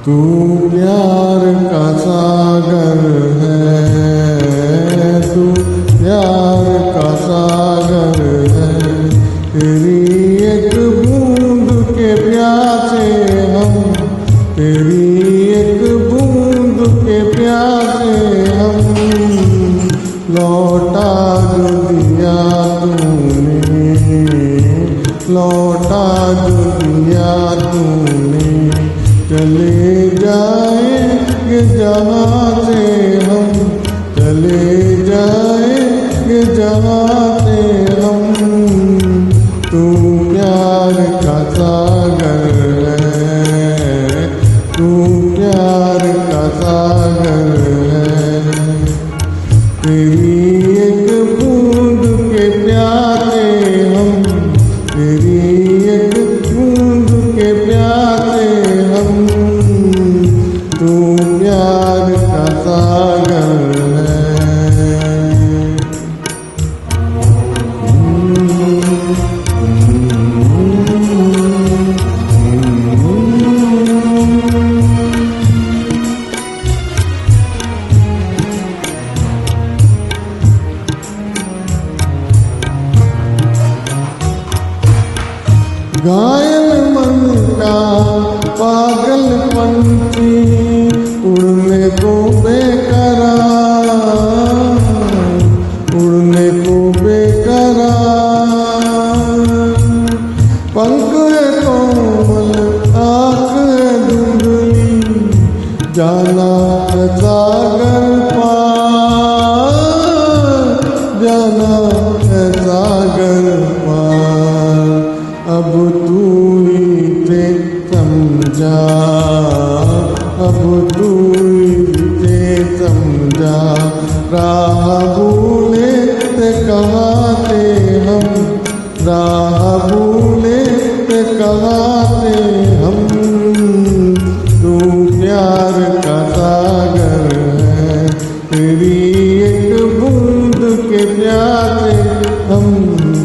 तू प्यार का सागर है, तू प्यार का सागर है। तेरी एक बूंद के प्यासे हम, तेरी एक बूंद के प्यासे हम। लौटा जो दिया तूने, लौटा जो दिया तूने। चले जाएंगे जहाँ से हम, चले जाएंगे जहाँ से हम। तू प्यार का सागर है, तू प्यार का सागर है। तेरी एक बूंद के प्यासे हम, तेरी एक बूंद के प्यासे हम। तू प्यार का सागर है। घायल मन का पागल पंछी उड़ने को बेकरार, उड़ने को बेकरार। पंख है कोमल, आँख है धुंधली, जाना है सागर पार, जाना है सागर पार। अब तू ही थे समझा, अब तू ही थे समझा। राह भूले थे कहाँ थे हम, राह भूले थे कहाँ थे हम। तू प्यार का सागर है, तेरी एक बूंद के प्यासे हम,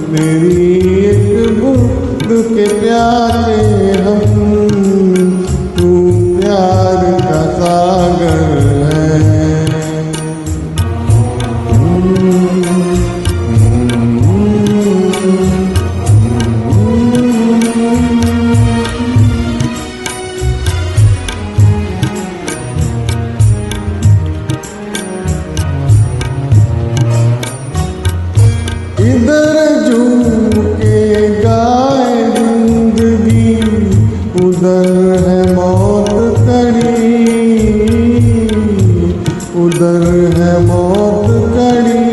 तेरी एक बूंद के प्यासे हम। तू प्यार का सागर है। इधर झूम के गाए जिंदगी, उधर है मौत खड़ी, उधर है मौत खड़ी।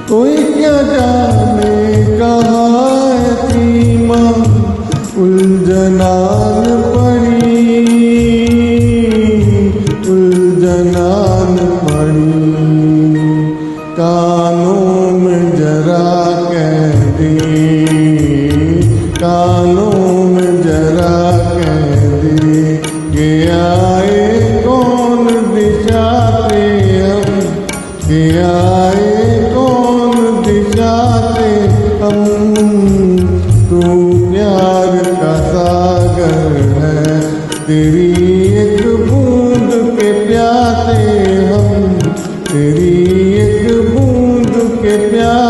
कोई क्या जाने कहाँ है सीमा, उलझनान पड़ी, उलझनान पड़ी। कानों में जरा कह दे, कानों में जरा कह दे कि आए कौन दिशा से हम, कि आए कौन दिशा से हम। तू प्यार का सागर है, तेरी एक बूंद के प्यासे हम, तेरी एक बूंद के प्यासे